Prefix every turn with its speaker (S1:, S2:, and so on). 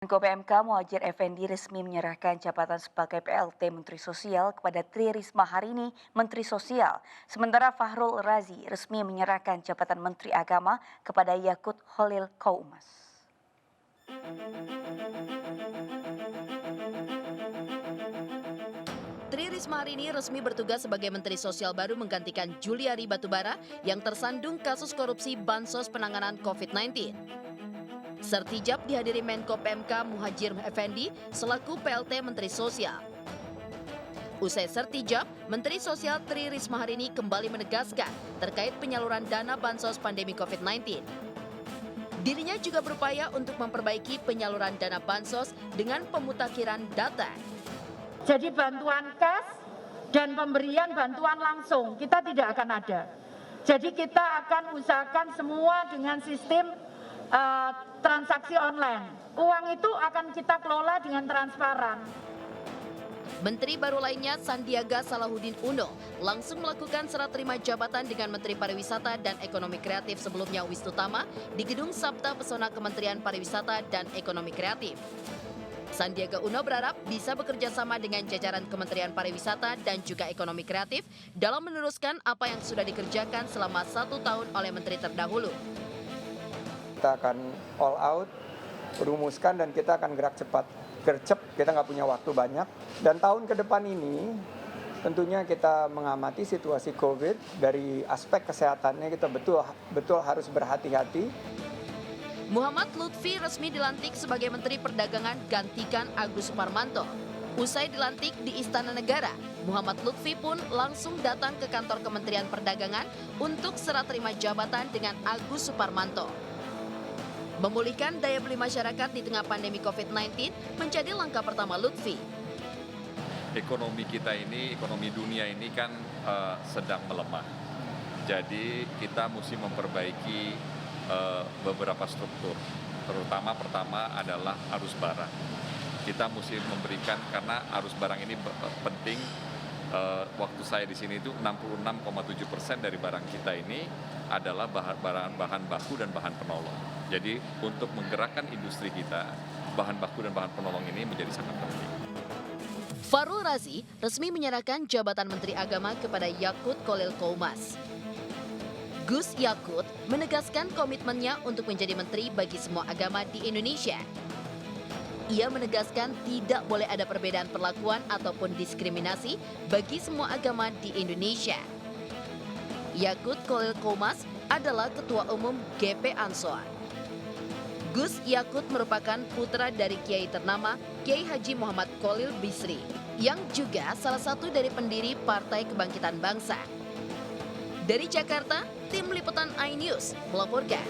S1: Menko PMK Muhadjir Effendi resmi menyerahkan jabatan sebagai PLT Menteri Sosial kepada Tri Risma hari ini, Menteri Sosial. Sementara Fahrul Razi resmi menyerahkan jabatan Menteri Agama kepada Yakut Khalil Qaumas.
S2: Tri Risma hari ini resmi bertugas sebagai Menteri Sosial baru menggantikan Juliari Batubara yang tersandung kasus korupsi Bansos penanganan COVID-19. Sertijab dihadiri Menko PMK Muhadjir Effendi selaku PLT Menteri Sosial. Usai sertijab, Menteri Sosial Tri Risma hari ini kembali menegaskan terkait penyaluran dana Bansos pandemi COVID-19. Dirinya juga berupaya untuk memperbaiki penyaluran dana Bansos dengan pemutakhiran data.
S3: Jadi bantuan cash dan pemberian bantuan langsung kita tidak akan ada. Jadi kita akan usahakan semua dengan sistem transaksi online. Uang itu akan kita kelola dengan transparan.
S2: Menteri baru lainnya Sandiaga Salahuddin Uno langsung melakukan serah terima jabatan dengan Menteri Pariwisata dan Ekonomi Kreatif sebelumnya Wisnutama di Gedung Sabta Pesona Kementerian Pariwisata dan Ekonomi Kreatif. Sandiaga Uno berharap bisa bekerja sama dengan jajaran Kementerian Pariwisata dan juga Ekonomi Kreatif dalam meneruskan apa yang sudah dikerjakan selama 1 tahun oleh menteri terdahulu.
S4: Kita akan all out, rumuskan dan kita akan gerak cepat. Gercep, kita nggak punya waktu banyak. Dan tahun ke depan ini tentunya kita mengamati situasi COVID dari aspek kesehatannya kita betul harus berhati-hati.
S2: Muhammad Lutfi resmi dilantik sebagai Menteri Perdagangan gantikan Agus Suparmanto. Usai dilantik di Istana Negara, Muhammad Lutfi pun langsung datang ke kantor Kementerian Perdagangan untuk serah terima jabatan dengan Agus Suparmanto. Memulihkan daya beli masyarakat di tengah pandemi COVID-19 menjadi langkah pertama Lutfi.
S5: Ekonomi kita ini, ekonomi dunia ini kan sedang melemah. Jadi kita mesti memperbaiki beberapa struktur. Terutama pertama adalah arus barang. Kita mesti memberikan, karena arus barang ini penting. Waktu saya di sini itu 66,7% dari barang kita ini adalah bahan baku dan bahan penolong. Jadi untuk menggerakkan industri kita, bahan baku dan bahan penolong ini menjadi sangat penting.
S2: Fahrul Razi resmi menyerahkan jabatan Menteri Agama kepada Yakut Khalil Qaumas. Gus Yakut menegaskan komitmennya untuk menjadi menteri bagi semua agama di Indonesia. Ia menegaskan tidak boleh ada perbedaan perlakuan ataupun diskriminasi bagi semua agama di Indonesia. Yakut Khalil Qaumas adalah Ketua Umum GP Ansor. Gus Yakut merupakan putra dari Kiai ternama Kiai Haji Muhammad Khalil Bisri, yang juga salah satu dari pendiri Partai Kebangkitan Bangsa. Dari Jakarta, Tim Liputan iNews melaporkan.